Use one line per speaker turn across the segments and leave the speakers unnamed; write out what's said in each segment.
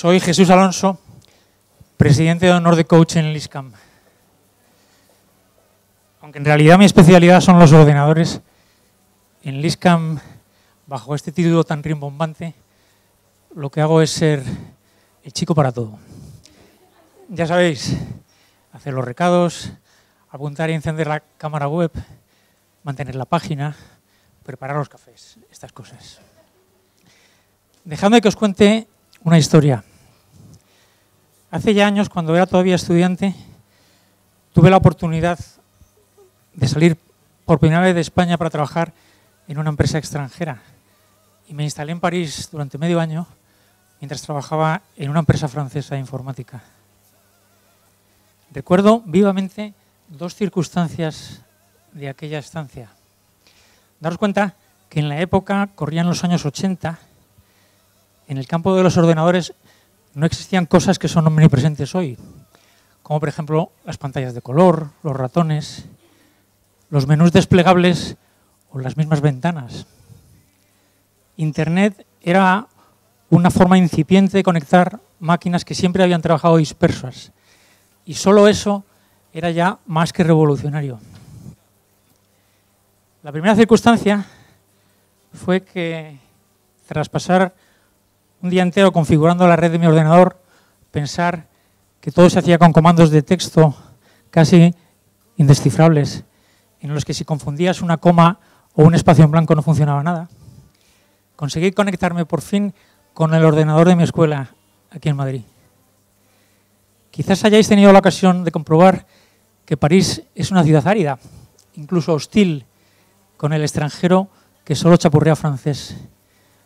Soy Jesús Alonso, presidente de honor de coach en el ISCAM. Aunque en realidad mi especialidad son los ordenadores, en el ISCAM, bajo este título tan rimbombante, lo que hago es ser el chico para todo. Ya sabéis, hacer los recados, apuntar y encender la cámara web, mantener la página, preparar los cafés, estas cosas. Dejadme que os cuente una historia. Hace ya años, cuando era todavía estudiante, tuve la oportunidad de salir por primera vez de España para trabajar en una empresa extranjera. Y me instalé en París durante medio año mientras trabajaba en una empresa francesa de informática. Recuerdo vivamente dos circunstancias de aquella estancia. Daros cuenta que en la época, corrían los años 80, en el campo de los ordenadores no existían cosas que son omnipresentes hoy, como por ejemplo las pantallas de color, los ratones, los menús desplegables o las mismas ventanas. Internet era una forma incipiente de conectar máquinas que siempre habían trabajado dispersas, y solo eso era ya más que revolucionario. La primera circunstancia fue que, tras pasar un día entero configurando la red de mi ordenador, pensar que todo se hacía con comandos de texto casi indescifrables, en los que si confundías una coma o un espacio en blanco no funcionaba nada, conseguí conectarme por fin con el ordenador de mi escuela aquí en Madrid. Quizás hayáis tenido la ocasión de comprobar que París es una ciudad árida, incluso hostil con el extranjero que solo chapurrea francés.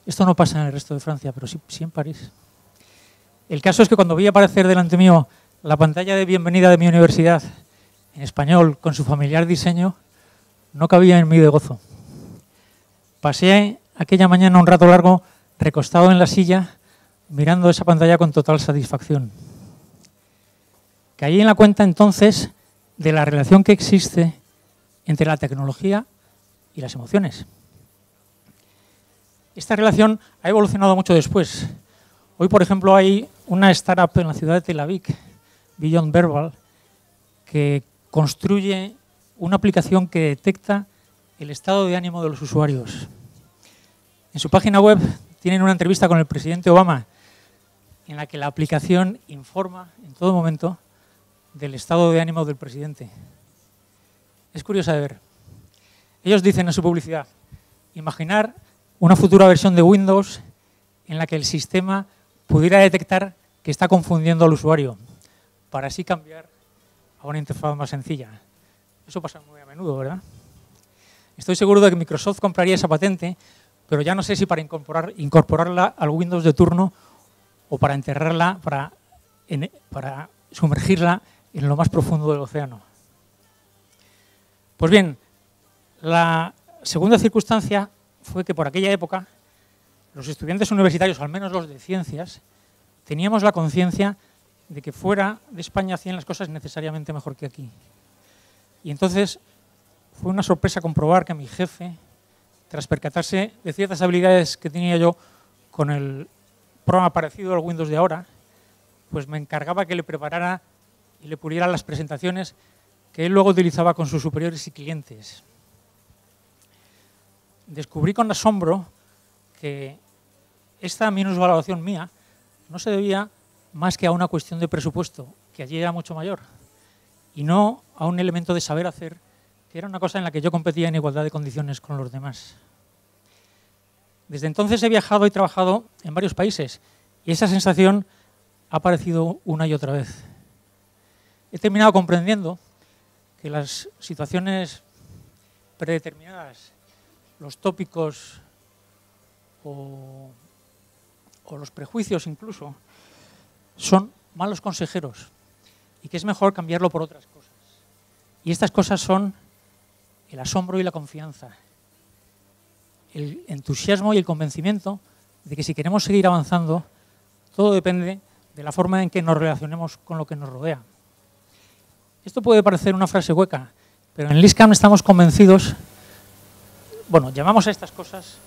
Esto no pasa en el resto de Francia, pero sí en París. El caso es que cuando vi aparecer delante mío la pantalla de bienvenida de mi universidad en español con su familiar diseño, no cabía en mí de gozo. Pasé aquella mañana un rato largo recostado en la silla mirando esa pantalla con total satisfacción. Caí en la cuenta entonces de la relación que existe entre la tecnología y las emociones. Esta relación ha evolucionado mucho después. Hoy, por ejemplo, hay una startup en la ciudad de Tel Aviv, Beyond Verbal, que construye una aplicación que detecta el estado de ánimo de los usuarios. En su página web tienen una entrevista con el presidente Obama en la que la aplicación informa en todo momento del estado de ánimo del presidente. Es curioso de ver. Ellos dicen en su publicidad: imaginar una futura versión de Windows en la que el sistema pudiera detectar que está confundiendo al usuario para así cambiar a una interfaz más sencilla. Eso pasa muy a menudo, ¿verdad? Estoy seguro de que Microsoft compraría esa patente, pero ya no sé si para incorporarla al Windows de turno o para enterrarla, para sumergirla en lo más profundo del océano. Pues bien, la segunda circunstancia fue que por aquella época los estudiantes universitarios, al menos los de ciencias, teníamos la conciencia de que fuera de España hacían las cosas necesariamente mejor que aquí. Y entonces fue una sorpresa comprobar que mi jefe, tras percatarse de ciertas habilidades que tenía yo con el programa parecido al Windows de ahora, pues me encargaba que le preparara y le puliera las presentaciones que él luego utilizaba con sus superiores y clientes. Descubrí con asombro que esta minusvaloración mía no se debía más que a una cuestión de presupuesto, que allí era mucho mayor, y no a un elemento de saber hacer, que era una cosa en la que yo competía en igualdad de condiciones con los demás. Desde entonces he viajado y trabajado en varios países, y esa sensación ha aparecido una y otra vez. He terminado comprendiendo que las situaciones predeterminadas, los tópicos o los prejuicios incluso, son malos consejeros y que es mejor cambiarlo por otras cosas. Y estas cosas son el asombro y la confianza, el entusiasmo y el convencimiento de que si queremos seguir avanzando, todo depende de la forma en que nos relacionemos con lo que nos rodea. Esto puede parecer una frase hueca, pero en el ISCAM estamos convencidos. Bueno, llamamos a estas cosas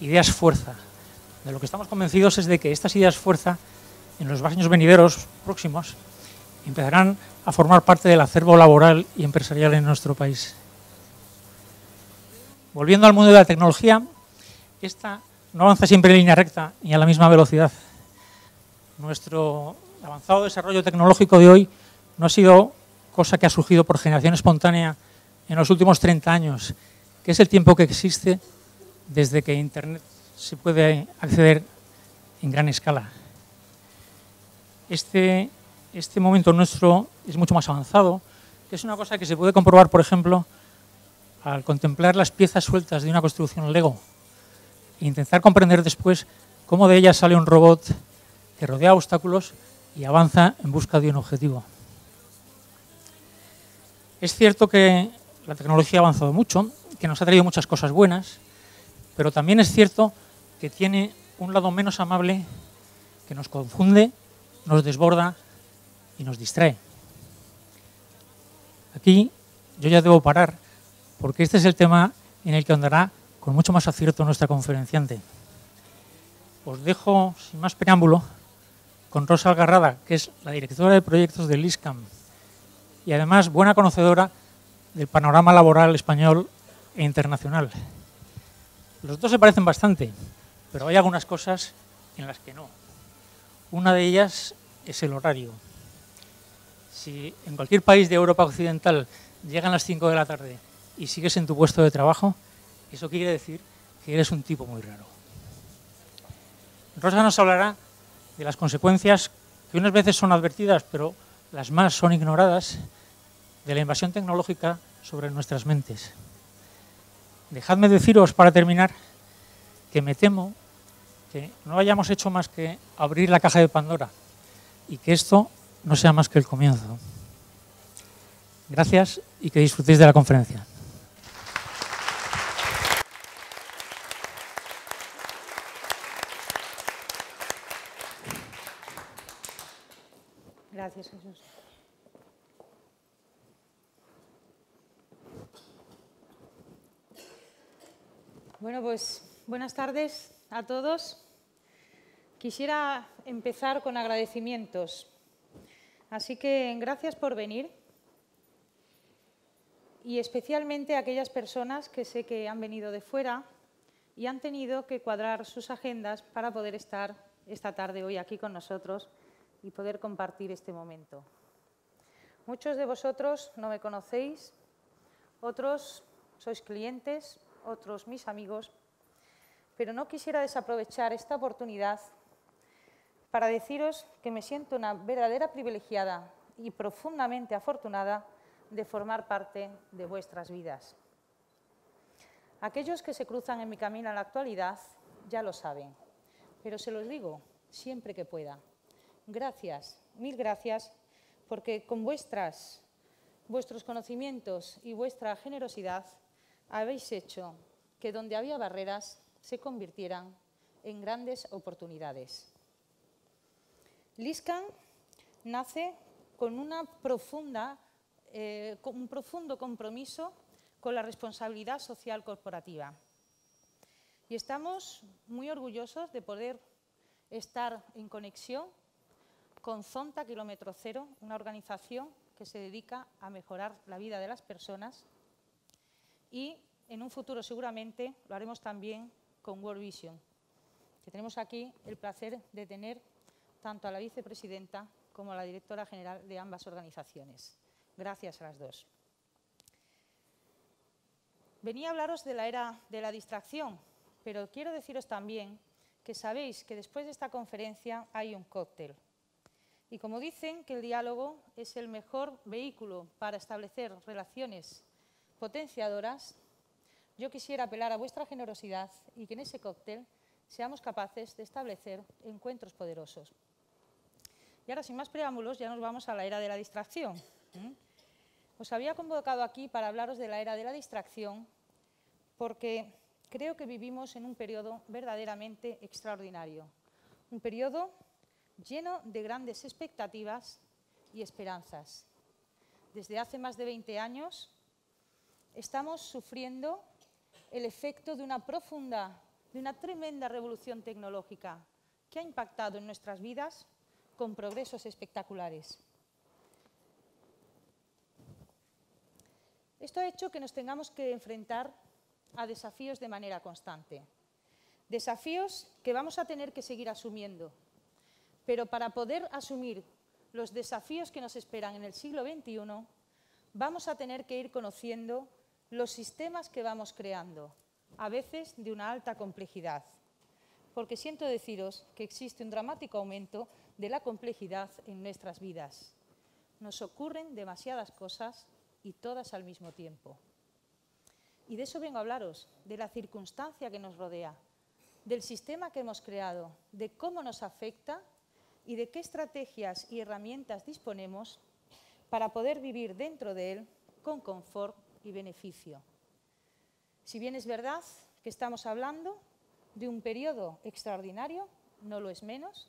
ideas fuerza. De lo que estamos convencidos es de que estas ideas fuerza en los años venideros próximos empezarán a formar parte del acervo laboral y empresarial en nuestro país. Volviendo al mundo de la tecnología, esta no avanza siempre en línea recta ni a la misma velocidad. Nuestro avanzado desarrollo tecnológico de hoy no ha sido cosa que ha surgido por generación espontánea en los últimos 30 años, que es el tiempo que existe desde que Internet se puede acceder en gran escala. Este momento nuestro es mucho más avanzado, que es una cosa que se puede comprobar, por ejemplo, al contemplar las piezas sueltas de una construcción Lego e intentar comprender después cómo de ellas sale un robot que rodea obstáculos y avanza en busca de un objetivo. Es cierto que la tecnología ha avanzado mucho, que nos ha traído muchas cosas buenas, pero también es cierto que tiene un lado menos amable que nos confunde, nos desborda y nos distrae. Aquí yo ya debo parar, porque este es el tema en el que andará con mucho más acierto nuestra conferenciante. Os dejo, sin más preámbulo, con Rosa Algarrada, que es la directora de proyectos del ISCAM y además buena conocedora del panorama laboral español e internacional. Los dos se parecen bastante, pero hay algunas cosas en las que no. Una de ellas es el horario. Si en cualquier país de Europa Occidental llegan las 5 de la tarde y sigues en tu puesto de trabajo, eso quiere decir que eres un tipo muy raro. Rosa nos hablará de las consecuencias que unas veces son advertidas, pero las más son ignoradas, de la invasión tecnológica sobre nuestras mentes. Dejadme deciros, para terminar, que me temo que no hayamos hecho más que abrir la caja de Pandora y que esto no sea más que el comienzo. Gracias y que disfrutéis de la conferencia.
Gracias, Jesús. Bueno, pues buenas tardes a todos. Quisiera empezar con agradecimientos. Así que gracias por venir y especialmente a aquellas personas que sé que han venido de fuera y han tenido que cuadrar sus agendas para poder estar esta tarde hoy aquí con nosotros y poder compartir este momento. Muchos de vosotros no me conocéis, otros sois clientes, otros mis amigos, pero no quisiera desaprovechar esta oportunidad para deciros que me siento una verdadera privilegiada y profundamente afortunada de formar parte de vuestras vidas. Aquellos que se cruzan en mi camino en la actualidad ya lo saben, pero se los digo siempre que pueda. Gracias, mil gracias, porque con vuestros conocimientos y vuestra generosidad habéis hecho que donde había barreras se convirtieran en grandes oportunidades. LISCAM nace con un profundo compromiso con la responsabilidad social corporativa. Y estamos muy orgullosos de poder estar en conexión con Zonta Kilómetro Cero, una organización que se dedica a mejorar la vida de las personas, y en un futuro seguramente lo haremos también con World Vision, que tenemos aquí el placer de tener tanto a la vicepresidenta como a la directora general de ambas organizaciones. Gracias a las dos. Venía a hablaros de la era de la distracción, pero quiero deciros también que sabéis que después de esta conferencia hay un cóctel. Y como dicen que el diálogo es el mejor vehículo para establecer relaciones potenciadoras, yo quisiera apelar a vuestra generosidad y que en ese cóctel seamos capaces de establecer encuentros poderosos. Y ahora, sin más preámbulos, ya nos vamos a la era de la distracción. Os había convocado aquí para hablaros de la era de la distracción porque creo que vivimos en un periodo verdaderamente extraordinario. Un periodo lleno de grandes expectativas y esperanzas. Desde hace más de 20 años estamos sufriendo el efecto de una tremenda revolución tecnológica que ha impactado en nuestras vidas con progresos espectaculares. Esto ha hecho que nos tengamos que enfrentar a desafíos de manera constante. Desafíos que vamos a tener que seguir asumiendo. Pero para poder asumir los desafíos que nos esperan en el siglo XXI, vamos a tener que ir conociendo los sistemas que vamos creando, a veces de una alta complejidad. Porque siento deciros que existe un dramático aumento de la complejidad en nuestras vidas. Nos ocurren demasiadas cosas y todas al mismo tiempo. Y de eso vengo a hablaros, de la circunstancia que nos rodea, del sistema que hemos creado, de cómo nos afecta y de qué estrategias y herramientas disponemos para poder vivir dentro de él con confort y beneficio. Si bien es verdad que estamos hablando de un periodo extraordinario, no lo es menos,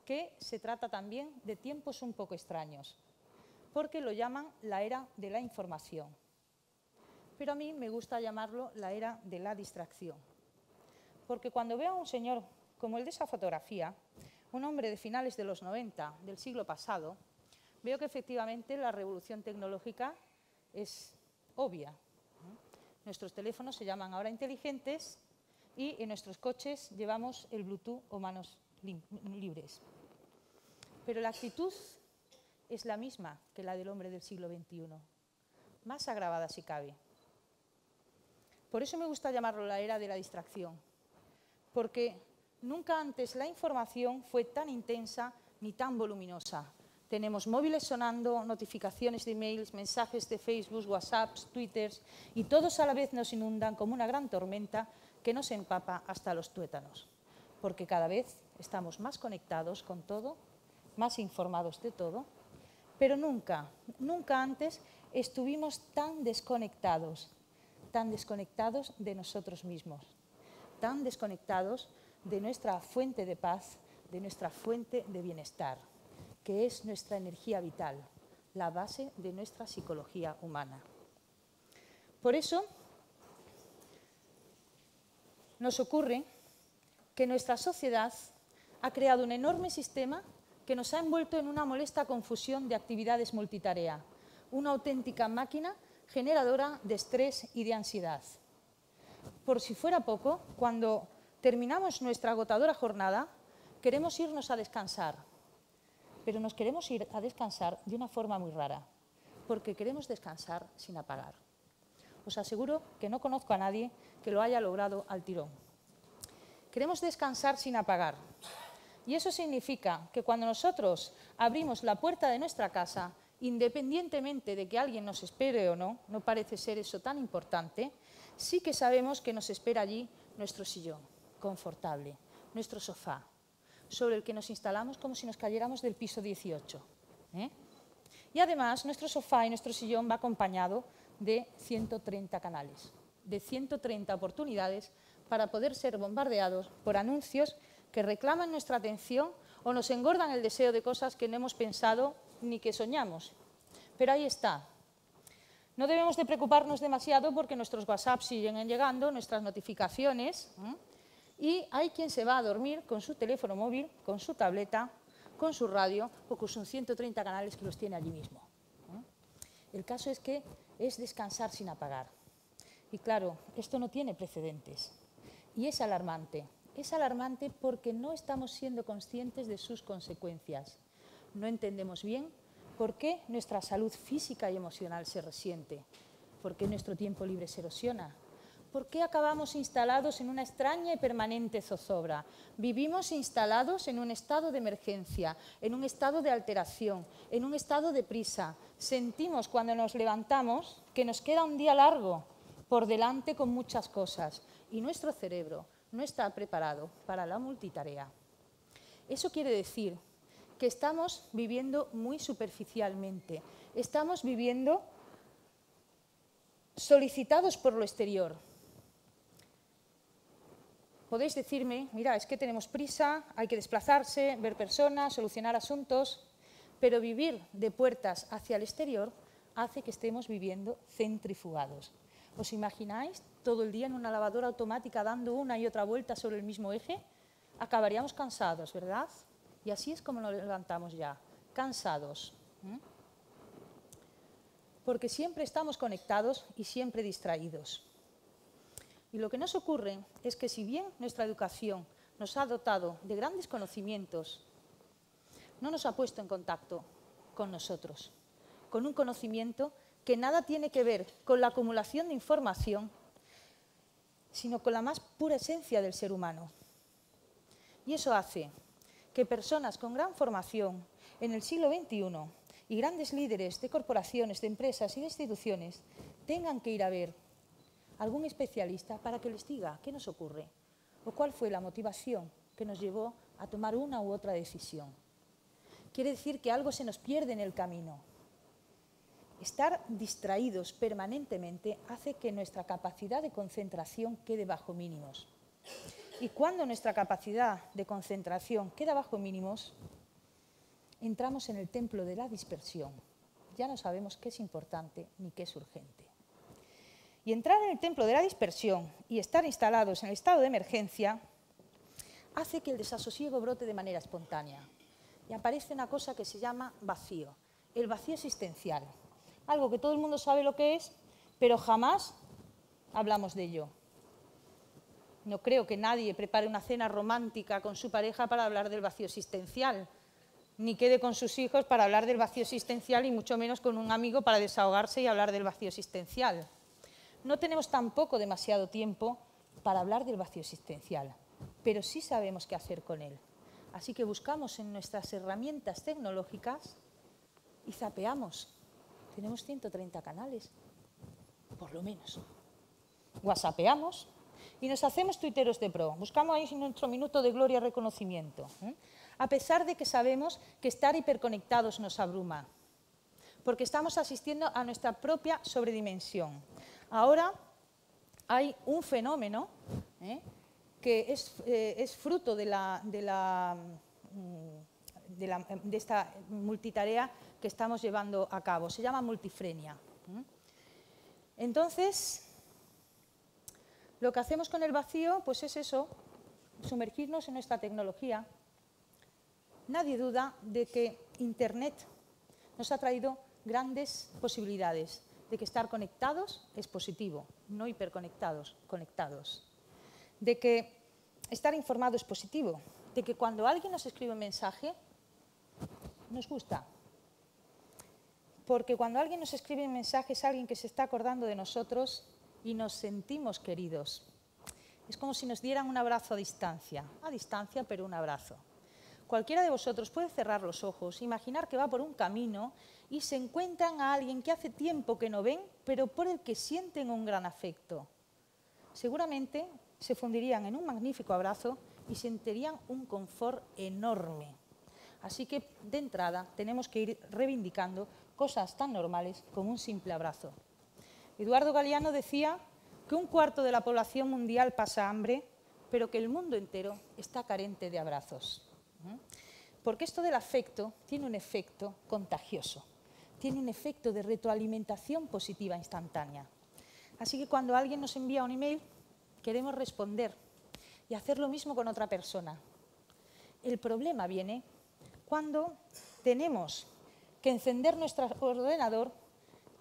que se trata también de tiempos un poco extraños, porque lo llaman la era de la información. Pero a mí me gusta llamarlo la era de la distracción. Porque cuando veo a un señor como el de esa fotografía, un hombre de finales de los 90 del siglo pasado, veo que efectivamente la revolución tecnológica es obvia. Nuestros teléfonos se llaman ahora inteligentes y en nuestros coches llevamos el Bluetooth o manos libres. Pero la actitud es la misma que la del hombre del siglo XXI, más agravada si cabe. Por eso me gusta llamarlo la era de la distracción, porque nunca antes la información fue tan intensa ni tan voluminosa. Tenemos móviles sonando, notificaciones de emails, mensajes de Facebook, WhatsApps, Twitters, y todos a la vez nos inundan como una gran tormenta que nos empapa hasta los tuétanos, porque cada vez estamos más conectados con todo, más informados de todo, pero nunca antes estuvimos tan desconectados de nosotros mismos, tan desconectados de nuestra fuente de paz, de nuestra fuente de bienestar, que es nuestra energía vital, la base de nuestra psicología humana. Por eso nos ocurre que nuestra sociedad ha creado un enorme sistema que nos ha envuelto en una molesta confusión de actividades multitarea, una auténtica máquina generadora de estrés y de ansiedad. Por si fuera poco, cuando terminamos nuestra agotadora jornada, queremos irnos a descansar, pero nos queremos ir a descansar de una forma muy rara, porque queremos descansar sin apagar. Os aseguro que no conozco a nadie que lo haya logrado al tirón. Queremos descansar sin apagar. Y eso significa que cuando nosotros abrimos la puerta de nuestra casa, independientemente de que alguien nos espere o no, no parece ser eso tan importante, sí que sabemos que nos espera allí nuestro sillón confortable, nuestro sofá, sobre el que nos instalamos como si nos cayéramos del piso 18. Y además, nuestro sofá y nuestro sillón va acompañado de 130 canales, de 130 oportunidades para poder ser bombardeados por anuncios que reclaman nuestra atención o nos engordan el deseo de cosas que no hemos pensado ni que soñamos. Pero ahí está. No debemos de preocuparnos demasiado porque nuestros WhatsApp siguen llegando, nuestras notificaciones, y hay quien se va a dormir con su teléfono móvil, con su tableta, con su radio o con sus 130 canales que los tiene allí mismo. El caso es que es descansar sin apagar. Y claro, esto no tiene precedentes y es alarmante. Es alarmante porque no estamos siendo conscientes de sus consecuencias. No entendemos bien por qué nuestra salud física y emocional se resiente, por qué nuestro tiempo libre se erosiona, por qué acabamos instalados en una extraña y permanente zozobra. Vivimos instalados en un estado de emergencia, en un estado de alteración, en un estado de prisa. Sentimos cuando nos levantamos que nos queda un día largo por delante con muchas cosas y nuestro cerebro no está preparado para la multitarea. Eso quiere decir que estamos viviendo muy superficialmente, estamos viviendo solicitados por lo exterior. Podéis decirme, mira, es que tenemos prisa, hay que desplazarse, ver personas, solucionar asuntos, pero vivir de puertas hacia el exterior hace que estemos viviendo centrifugados. ¿Os imagináis todo el día en una lavadora automática dando una y otra vuelta sobre el mismo eje? Acabaríamos cansados, ¿verdad? Y así es como nos levantamos ya, cansados. Porque siempre estamos conectados y siempre distraídos. Y lo que nos ocurre es que si bien nuestra educación nos ha dotado de grandes conocimientos, no nos ha puesto en contacto con nosotros, con un conocimiento que nada tiene que ver con la acumulación de información, sino con la más pura esencia del ser humano. Y eso hace que personas con gran formación en el siglo XXI y grandes líderes de corporaciones, de empresas y de instituciones tengan que ir a ver a algún especialista para que les diga qué nos ocurre o cuál fue la motivación que nos llevó a tomar una u otra decisión. Quiere decir que algo se nos pierde en el camino. Estar distraídos permanentemente hace que nuestra capacidad de concentración quede bajo mínimos. Y cuando nuestra capacidad de concentración queda bajo mínimos, entramos en el templo de la dispersión. Ya no sabemos qué es importante ni qué es urgente. Y entrar en el templo de la dispersión y estar instalados en el estado de emergencia hace que el desasosiego brote de manera espontánea. Y aparece una cosa que se llama vacío, el vacío existencial. Algo que todo el mundo sabe lo que es, pero jamás hablamos de ello. No creo que nadie prepare una cena romántica con su pareja para hablar del vacío existencial, ni quede con sus hijos para hablar del vacío existencial y mucho menos con un amigo para desahogarse y hablar del vacío existencial. No tenemos tampoco demasiado tiempo para hablar del vacío existencial, pero sí sabemos qué hacer con él. Así que buscamos en nuestras herramientas tecnológicas y zapeamos. Tenemos 130 canales, por lo menos. Whatsappeamos y nos hacemos tuiteros de pro. Buscamos ahí nuestro minuto de gloria y reconocimiento. A pesar de que sabemos que estar hiperconectados nos abruma, porque estamos asistiendo a nuestra propia sobredimensión. Ahora hay un fenómeno que es fruto de esta multitarea que estamos llevando a cabo. Se llama multifrenia. Entonces, lo que hacemos con el vacío, pues es eso, sumergirnos en nuestra tecnología. Nadie duda de que Internet nos ha traído grandes posibilidades, de que estar conectados es positivo, no hiperconectados, conectados. De que estar informado es positivo, de que cuando alguien nos escribe un mensaje, nos gusta. Porque cuando alguien nos escribe un mensaje es alguien que se está acordando de nosotros y nos sentimos queridos. Es como si nos dieran un abrazo a distancia pero un abrazo. Cualquiera de vosotros puede cerrar los ojos, imaginar que va por un camino y se encuentran a alguien que hace tiempo que no ven, pero por el que sienten un gran afecto. Seguramente se fundirían en un magnífico abrazo y sentirían un confort enorme. Así que, de entrada, tenemos que ir reivindicando cosas tan normales como un simple abrazo. Eduardo Galeano decía que 1/4 de la población mundial pasa hambre, pero que el mundo entero está carente de abrazos. Porque esto del afecto tiene un efecto contagioso, tiene un efecto de retroalimentación positiva instantánea. Así que cuando alguien nos envía un email, queremos responder y hacer lo mismo con otra persona. El problema viene cuando tenemos que encender nuestro ordenador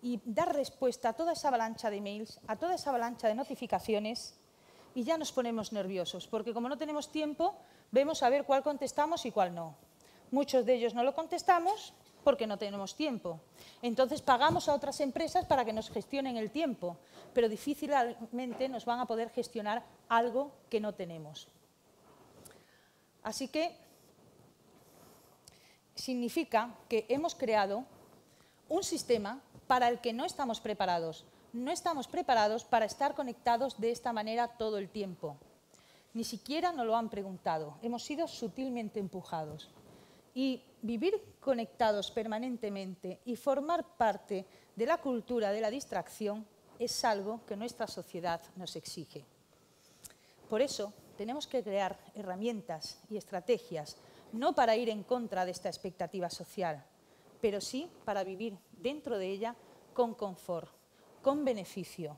y dar respuesta a toda esa avalancha de emails, a toda esa avalancha de notificaciones, y ya nos ponemos nerviosos, porque como no tenemos tiempo, vemos a ver cuál contestamos y cuál no. Muchos de ellos no lo contestamos porque no tenemos tiempo. Entonces pagamos a otras empresas para que nos gestionen el tiempo, pero difícilmente nos van a poder gestionar algo que no tenemos. Así que significa que hemos creado un sistema para el que no estamos preparados. No estamos preparados para estar conectados de esta manera todo el tiempo. Ni siquiera nos lo han preguntado. Hemos sido sutilmente empujados. Y vivir conectados permanentemente y formar parte de la cultura de la distracción es algo que nuestra sociedad nos exige. Por eso tenemos que crear herramientas y estrategias, no para ir en contra de esta expectativa social, pero sí para vivir dentro de ella con confort, con beneficio.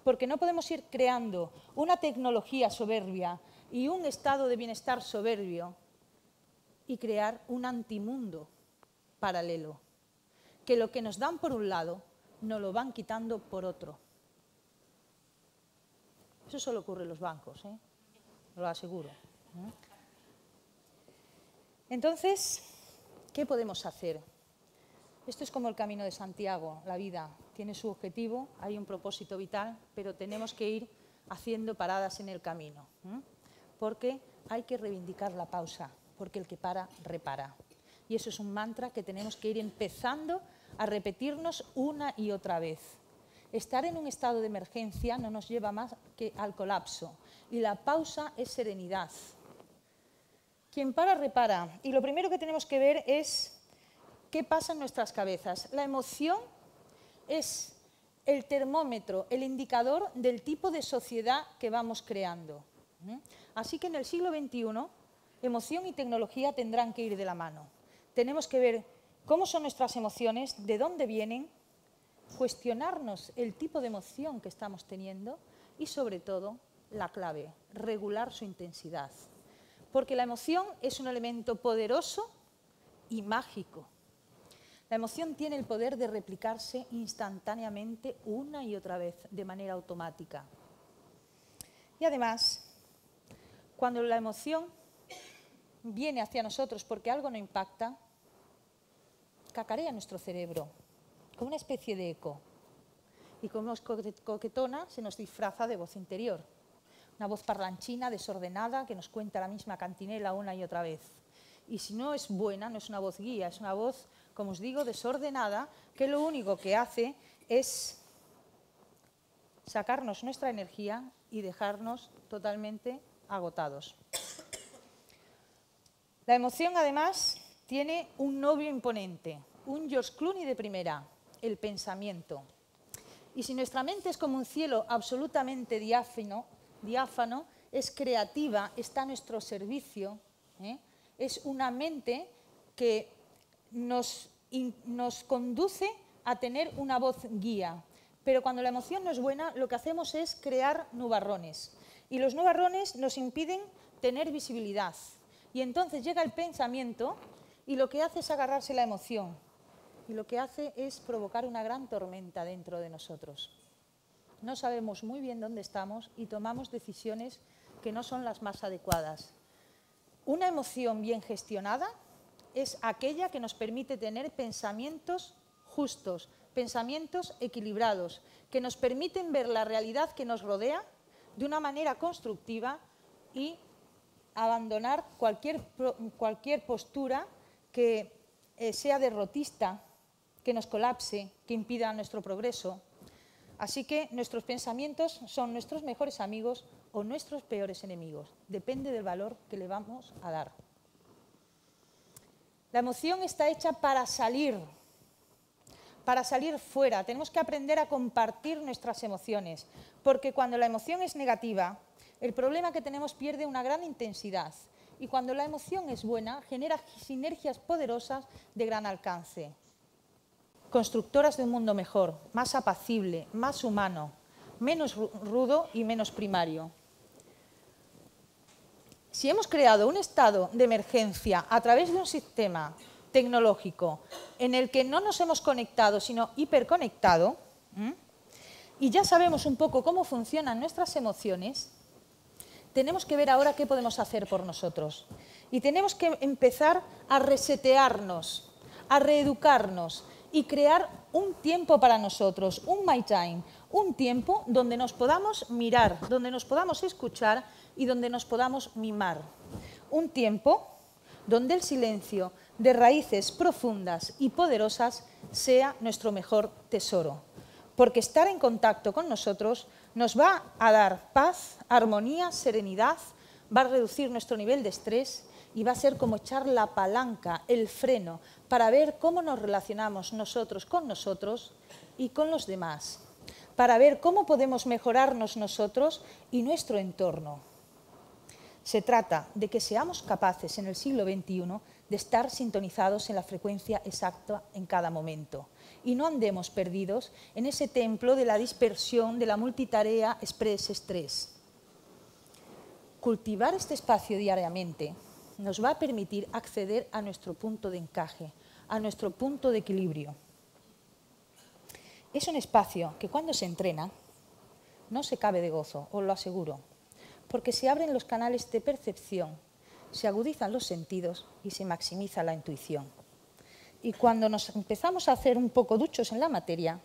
Porque no podemos ir creando una tecnología soberbia y un estado de bienestar soberbio y crear un antimundo paralelo, que lo que nos dan por un lado nos lo van quitando por otro. Eso solo ocurre en los bancos, lo aseguro. Entonces, ¿qué podemos hacer? Esto es como el Camino de Santiago, la vida tiene su objetivo, hay un propósito vital, pero tenemos que ir haciendo paradas en el camino, porque hay que reivindicar la pausa, porque el que para, repara. Y eso es un mantra que tenemos que ir empezando a repetirnos una y otra vez. Estar en un estado de emergencia no nos lleva más que al colapso, y la pausa es serenidad. Quien para, repara. Y lo primero que tenemos que ver es qué pasa en nuestras cabezas. La emoción es el termómetro, el indicador del tipo de sociedad que vamos creando. Así que en el siglo XXI, emoción y tecnología tendrán que ir de la mano. Tenemos que ver cómo son nuestras emociones, de dónde vienen, cuestionarnos el tipo de emoción que estamos teniendo y, sobre todo, la clave, regular su intensidad. Porque la emoción es un elemento poderoso y mágico. La emoción tiene el poder de replicarse instantáneamente una y otra vez, de manera automática. Y además, cuando la emoción viene hacia nosotros porque algo nos impacta, cacarea nuestro cerebro, como una especie de eco. Y como es coquetona, se nos disfraza de voz interior. Una voz parlanchina, desordenada, que nos cuenta la misma cantinela una y otra vez. Y si no es buena, no es una voz guía, es una voz, como os digo, desordenada, que lo único que hace es sacarnos nuestra energía y dejarnos totalmente agotados. La emoción, además, tiene un novio imponente, un George Clooney de primera, el pensamiento. Y si nuestra mente es como un cielo absolutamente diáfano, es creativa, está a nuestro servicio, es una mente que nos conduce a tener una voz guía. Pero cuando la emoción no es buena, lo que hacemos es crear nubarrones. Y los nubarrones nos impiden tener visibilidad. Y entonces llega el pensamiento y lo que hace es agarrarse la emoción. Y lo que hace es provocar una gran tormenta dentro de nosotros. No sabemos muy bien dónde estamos y tomamos decisiones que no son las más adecuadas. Una emoción bien gestionada es aquella que nos permite tener pensamientos justos, pensamientos equilibrados, que nos permiten ver la realidad que nos rodea de una manera constructiva y abandonar cualquier postura que sea derrotista, que nos colapse, que impida nuestro progreso. Así que nuestros pensamientos son nuestros mejores amigos o nuestros peores enemigos. Depende del valor que le vamos a dar. La emoción está hecha para salir fuera. Tenemos que aprender a compartir nuestras emociones, porque cuando la emoción es negativa, el problema que tenemos pierde una gran intensidad. Y cuando la emoción es buena, genera sinergias poderosas de gran alcance. Constructoras de un mundo mejor, más apacible, más humano, menos rudo y menos primario. Si hemos creado un estado de emergencia a través de un sistema tecnológico en el que no nos hemos conectado, sino hiperconectado, y ya sabemos un poco cómo funcionan nuestras emociones, tenemos que ver ahora qué podemos hacer por nosotros. Y tenemos que empezar a resetearnos, a reeducarnos y crear un tiempo para nosotros, un my time, un tiempo donde nos podamos mirar, donde nos podamos escuchar y donde nos podamos mimar. Un tiempo donde el silencio de raíces profundas y poderosas sea nuestro mejor tesoro. Porque estar en contacto con nosotros nos va a dar paz, armonía, serenidad, va a reducir nuestro nivel de estrés y va a ser como echar la palanca, el freno, para ver cómo nos relacionamos nosotros y con los demás, para ver cómo podemos mejorarnos nosotros y nuestro entorno. Se trata de que seamos capaces en el siglo XXI de estar sintonizados en la frecuencia exacta en cada momento y no andemos perdidos en ese templo de la dispersión, de la multitarea express estrés. Cultivar este espacio diariamente nos va a permitir acceder a nuestro punto de encaje, a nuestro punto de equilibrio. Es un espacio que cuando se entrena no se cabe de gozo, os lo aseguro, porque se abren los canales de percepción, se agudizan los sentidos y se maximiza la intuición. Y cuando nos empezamos a hacer un poco duchos en la materia,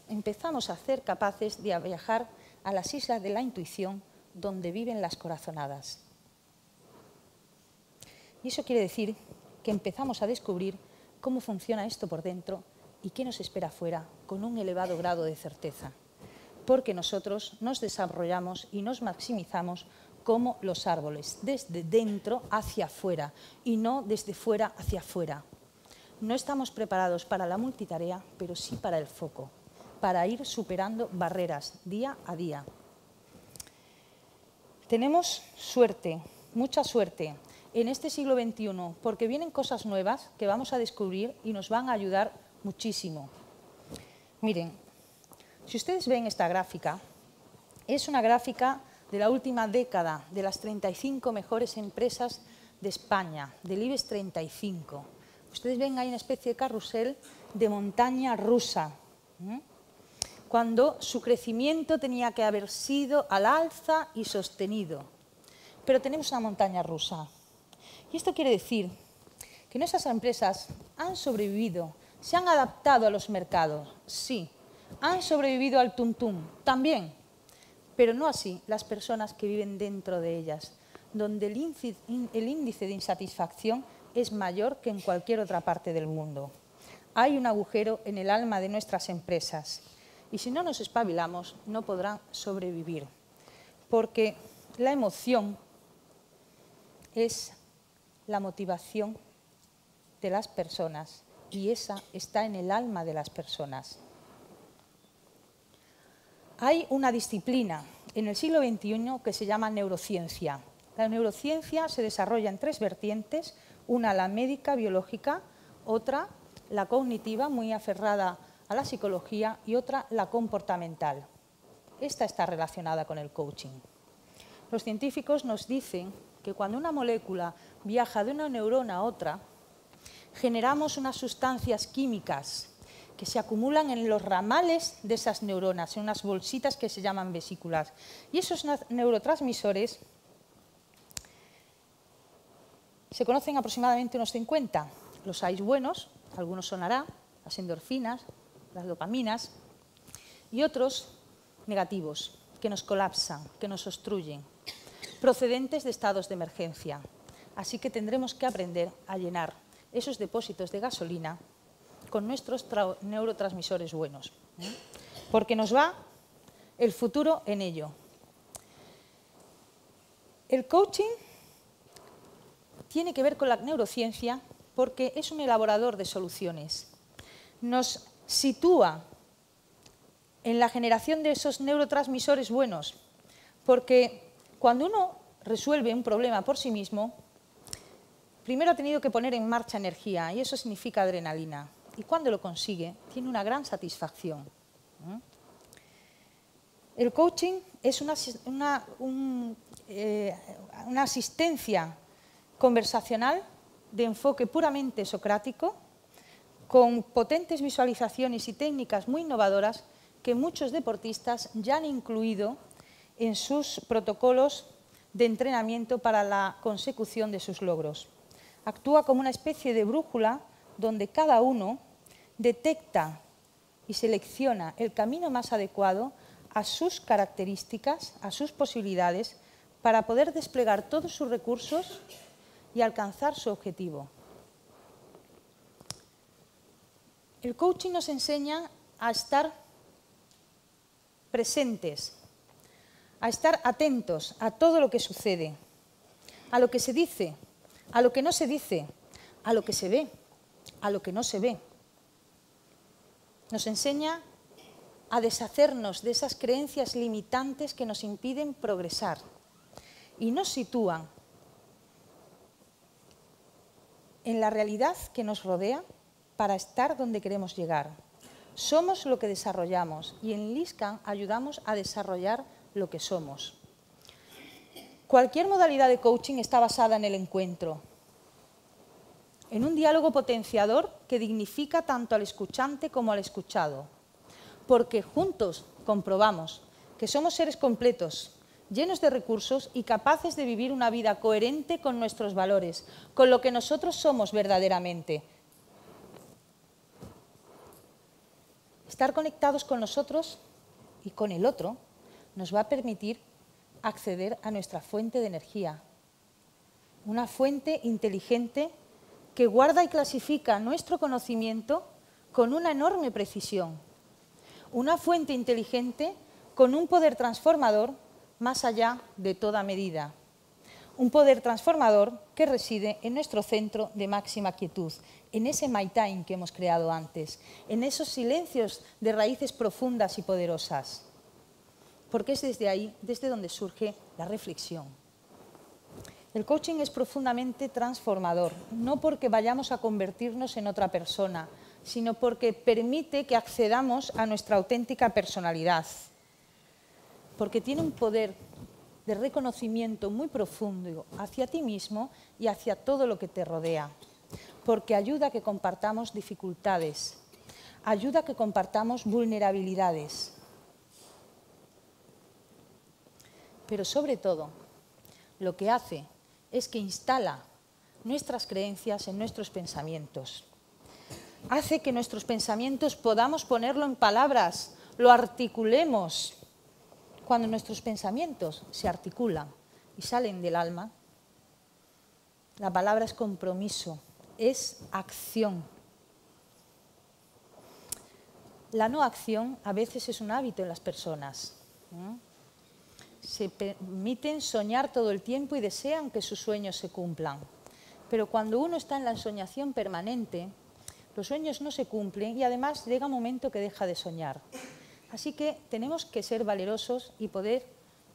empezamos a ser capaces de viajar a las islas de la intuición donde viven las corazonadas. Y eso quiere decir que empezamos a descubrir cómo funciona esto por dentro y qué nos espera afuera con un elevado grado de certeza. Porque nosotros nos desarrollamos y nos maximizamos como los árboles, desde dentro hacia afuera y no desde fuera hacia afuera. No estamos preparados para la multitarea, pero sí para el foco, para ir superando barreras día a día. Tenemos suerte, mucha suerte, en este siglo XXI, porque vienen cosas nuevas que vamos a descubrir y nos van a ayudar muchísimo. Miren, si ustedes ven esta gráfica, es una gráfica de la última década, de las 35 mejores empresas de España, del IBEX 35. Ustedes ven ahí una especie de carrusel de montaña rusa, cuando su crecimiento tenía que haber sido al alza y sostenido. Pero tenemos una montaña rusa. Y esto quiere decir que nuestras empresas han sobrevivido, se han adaptado a los mercados, sí, han sobrevivido al tuntum, también, pero no así las personas que viven dentro de ellas, donde el índice de insatisfacción es mayor que en cualquier otra parte del mundo. Hay un agujero en el alma de nuestras empresas y si no nos espabilamos no podrán sobrevivir, porque la emoción es la motivación de las personas y esa está en el alma de las personas. Hay una disciplina en el siglo XXI que se llama neurociencia. La neurociencia se desarrolla en tres vertientes, una la médica, biológica, otra la cognitiva, muy aferrada a la psicología, y otra la comportamental. Esta está relacionada con el coaching. Los científicos nos dicen que cuando una molécula viaja de una neurona a otra, generamos unas sustancias químicas que se acumulan en los ramales de esas neuronas, en unas bolsitas que se llaman vesículas. Y esos neurotransmisores se conocen aproximadamente unos 50. Los hay buenos, algunos sonará, las endorfinas, las dopaminas, y otros negativos, que nos colapsan, que nos obstruyen, procedentes de estados de emergencia. Así que tendremos que aprender a llenar esos depósitos de gasolina con nuestros neurotransmisores buenos, porque nos va el futuro en ello. El coaching tiene que ver con la neurociencia porque es un elaborador de soluciones. Nos sitúa en la generación de esos neurotransmisores buenos, porque cuando uno resuelve un problema por sí mismo, primero ha tenido que poner en marcha energía y eso significa adrenalina. Y cuando lo consigue, tiene una gran satisfacción. El coaching es una asistencia conversacional de enfoque puramente socrático, con potentes visualizaciones y técnicas muy innovadoras que muchos deportistas ya han incluido en sus protocolos de entrenamiento para la consecución de sus logros. Actúa como una especie de brújula donde cada uno detecta y selecciona el camino más adecuado a sus características, a sus posibilidades, para poder desplegar todos sus recursos y alcanzar su objetivo. El coaching nos enseña a estar presentes, a estar atentos a todo lo que sucede, a lo que se dice, a lo que no se dice, a lo que se ve, a lo que no se ve. Nos enseña a deshacernos de esas creencias limitantes que nos impiden progresar y nos sitúan en la realidad que nos rodea para estar donde queremos llegar. Somos lo que desarrollamos y en LISCAN ayudamos a desarrollar lo que somos. Cualquier modalidad de coaching está basada en el encuentro, en un diálogo potenciador que dignifica tanto al escuchante como al escuchado, porque juntos comprobamos que somos seres completos, llenos de recursos y capaces de vivir una vida coherente con nuestros valores, con lo que nosotros somos verdaderamente. Estar conectados con nosotros y con el otro nos va a permitir acceder a nuestra fuente de energía, una fuente inteligente que guarda y clasifica nuestro conocimiento con una enorme precisión, una fuente inteligente con un poder transformador más allá de toda medida, un poder transformador que reside en nuestro centro de máxima quietud, en ese My Time que hemos creado antes, en esos silencios de raíces profundas y poderosas, porque es desde ahí, desde donde surge la reflexión. El coaching es profundamente transformador, no porque vayamos a convertirnos en otra persona, sino porque permite que accedamos a nuestra auténtica personalidad, porque tiene un poder de reconocimiento muy profundo hacia ti mismo y hacia todo lo que te rodea, porque ayuda a que compartamos dificultades, ayuda a que compartamos vulnerabilidades, pero sobre todo lo que hace es que instala nuestras creencias en nuestros pensamientos. Hace que nuestros pensamientos podamos ponerlo en palabras, lo articulemos. Cuando nuestros pensamientos se articulan y salen del alma, la palabra es compromiso, es acción. La no acción a veces es un hábito en las personas. Se permiten soñar todo el tiempo y desean que sus sueños se cumplan. Pero cuando uno está en la ensoñación permanente, los sueños no se cumplen y además llega un momento que deja de soñar. Así que tenemos que ser valerosos y poder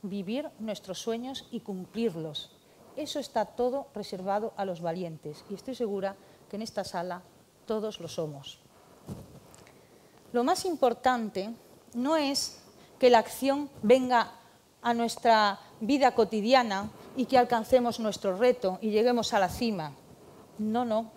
vivir nuestros sueños y cumplirlos. Eso está todo reservado a los valientes y estoy segura que en esta sala todos lo somos. Lo más importante no es que la acción venga a nuestra vida cotidiana y que alcancemos nuestro reto y lleguemos a la cima. No, no.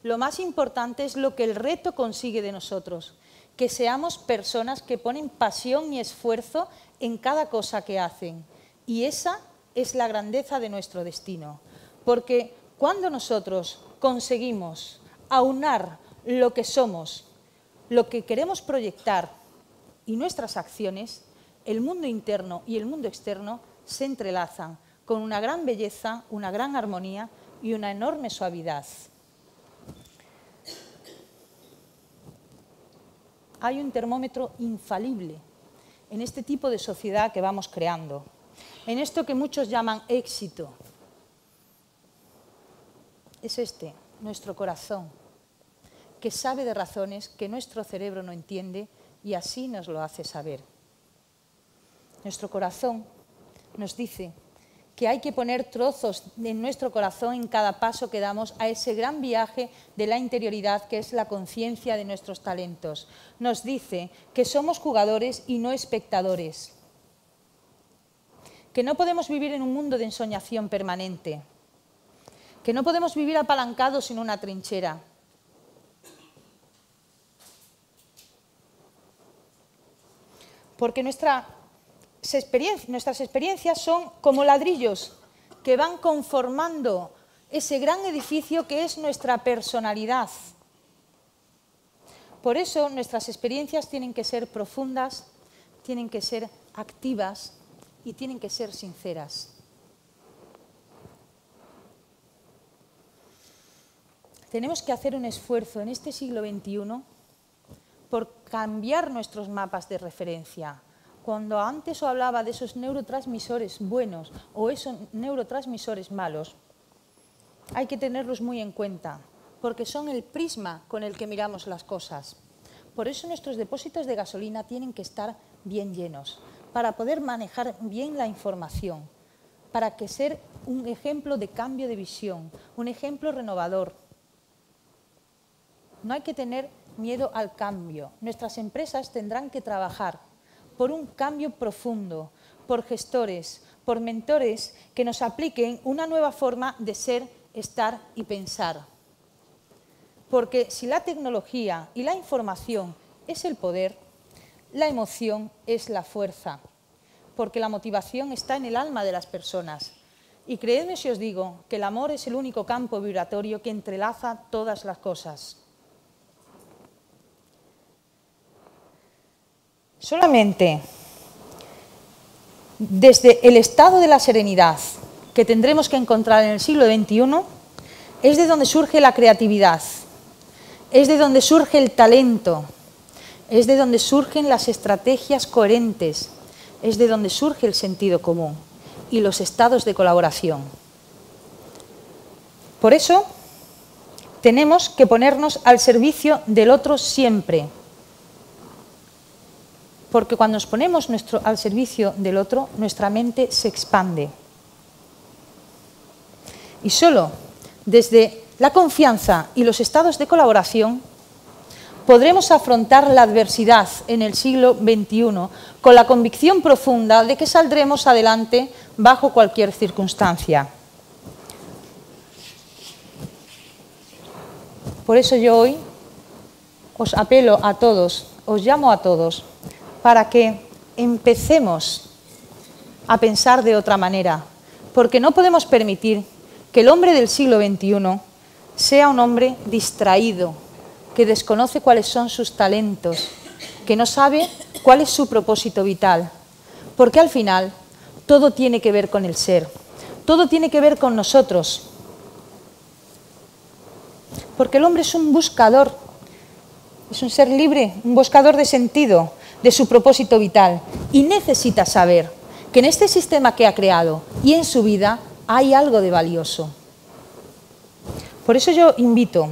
Lo más importante es lo que el reto consigue de nosotros, que seamos personas que ponen pasión y esfuerzo en cada cosa que hacen. Y esa es la grandeza de nuestro destino. Porque cuando nosotros conseguimos aunar lo que somos, lo que queremos proyectar y nuestras acciones, el mundo interno y el mundo externo se entrelazan con una gran belleza, una gran armonía y una enorme suavidad. Hay un termómetro infalible en este tipo de sociedad que vamos creando, en esto que muchos llaman éxito. Es nuestro corazón, que sabe de razones que nuestro cerebro no entiende y así nos lo hace saber. Nuestro corazón nos dice que hay que poner trozos en nuestro corazón en cada paso que damos a ese gran viaje de la interioridad que es la conciencia de nuestros talentos. Nos dice que somos jugadores y no espectadores, que no podemos vivir en un mundo de ensoñación permanente, que no podemos vivir apalancados en una trinchera. Porque nuestras experiencias son como ladrillos que van conformando ese gran edificio que es nuestra personalidad. Por eso nuestras experiencias tienen que ser profundas, tienen que ser activas y tienen que ser sinceras. Tenemos que hacer un esfuerzo en este siglo XXI por cambiar nuestros mapas de referencia. Cuando antes os hablaba de esos neurotransmisores buenos o esos neurotransmisores malos, hay que tenerlos muy en cuenta, porque son el prisma con el que miramos las cosas. Por eso nuestros depósitos de gasolina tienen que estar bien llenos, para poder manejar bien la información, para que ser un ejemplo de cambio de visión, un ejemplo renovador. No hay que tener miedo al cambio. Nuestras empresas tendrán que trabajar por un cambio profundo, por gestores, por mentores que nos apliquen una nueva forma de ser, estar y pensar. Porque si la tecnología y la información es el poder, la emoción es la fuerza. Porque la motivación está en el alma de las personas. Y creedme si os digo que el amor es el único campo vibratorio que entrelaza todas las cosas. Solamente desde el estado de la serenidad que tendremos que encontrar en el siglo XXI es de donde surge la creatividad, es de donde surge el talento, es de donde surgen las estrategias coherentes, es de donde surge el sentido común y los estados de colaboración. Por eso tenemos que ponernos al servicio del otro siempre. Porque cuando nos ponemos al servicio del otro, nuestra mente se expande. Y solo desde la confianza y los estados de colaboración podremos afrontar la adversidad en el siglo XXI con la convicción profunda de que saldremos adelante bajo cualquier circunstancia. Por eso yo hoy os apelo a todos, os llamo a todos, para que empecemos a pensar de otra manera, porque no podemos permitir que el hombre del siglo XXI sea un hombre distraído, que desconoce cuáles son sus talentos, que no sabe cuál es su propósito vital, porque al final todo tiene que ver con el ser, todo tiene que ver con nosotros, porque el hombre es un buscador, es un ser libre, un buscador de sentido, de su propósito vital, y necesita saber que en este sistema que ha creado y en su vida hay algo de valioso. Por eso yo invito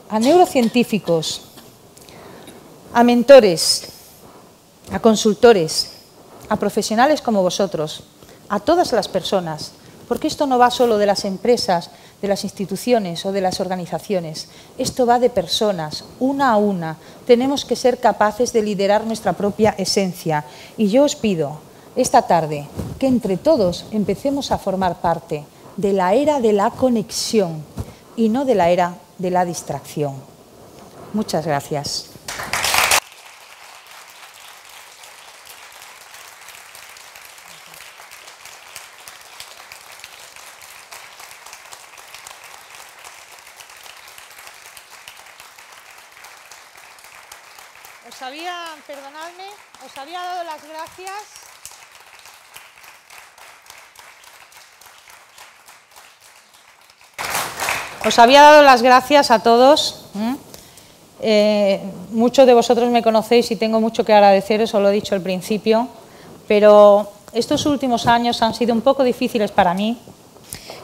a neurocientíficos, a mentores, a consultores, a profesionales como vosotros, a todas las personas, porque esto no va solo de las empresas, de las instituciones o de las organizaciones, esto va de personas, una a una. Tenemos que ser capaces de liderar nuestra propia esencia. Y yo os pido esta tarde que entre todos empecemos a formar parte de la era de la conexión y no de la era de la distracción. Muchas gracias. Perdonadme, os había dado las gracias. Os había dado las gracias a todos. Muchos de vosotros me conocéis y tengo mucho que agradeceros, os lo he dicho al principio, pero estos últimos años han sido un poco difíciles para mí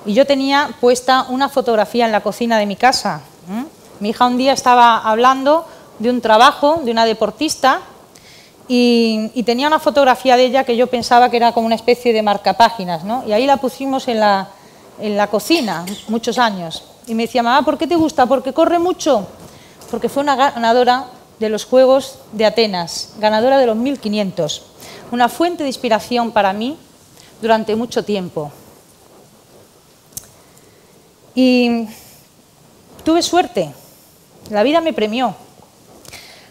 y yo tenía puesta una fotografía en la cocina de mi casa. Mi hija un día estaba hablando de un trabajo de una deportista y tenía una fotografía de ella que yo pensaba que era como una especie de marcapáginas, ¿no? Y ahí la pusimos en la cocina muchos años. Y me decía, mamá, ¿por qué te gusta? ¿Porque corre mucho? Porque fue una ganadora de los Juegos de Atenas, ganadora de los 1500. Una fuente de inspiración para mí durante mucho tiempo. Y tuve suerte, la vida me premió.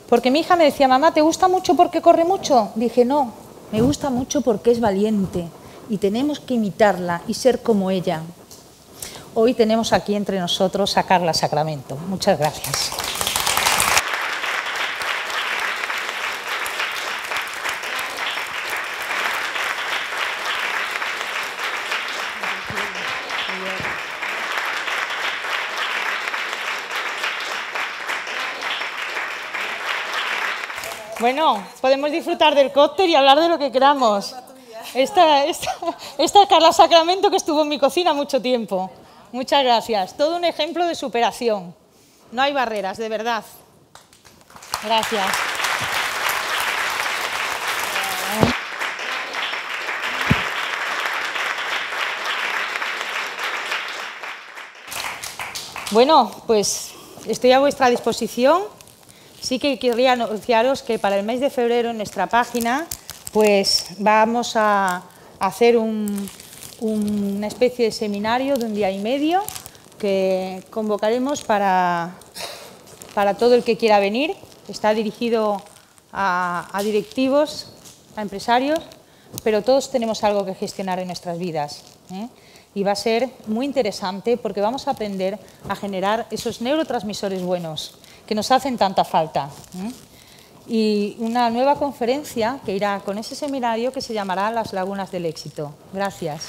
Porque mi hija me decía, mamá, ¿te gusta mucho porque corre mucho? Dije, no, me gusta mucho porque es valiente y tenemos que imitarla y ser como ella. Hoy tenemos aquí entre nosotros a Carla Sacramento. Muchas gracias. Bueno, podemos disfrutar del cóctel y hablar de lo que queramos. Esta es Carla Sacramento, que estuvo en mi cocina mucho tiempo. Muchas gracias. Todo un ejemplo de superación. No hay barreras, de verdad. Gracias. Bueno, pues estoy a vuestra disposición. Sí que querría anunciaros que para el mes de febrero en nuestra página pues vamos a hacer un una especie de seminario de un día y medio que convocaremos para todo el que quiera venir. Está dirigido a directivos, a empresarios, pero todos tenemos algo que gestionar en nuestras vidas, ¿eh? Y va a ser muy interesante porque vamos a aprender a generar esos neurotransmisores buenos que nos hacen tanta falta, ¿eh? Y una nueva conferencia que irá con ese seminario que se llamará Las Lagunas del Éxito. Gracias.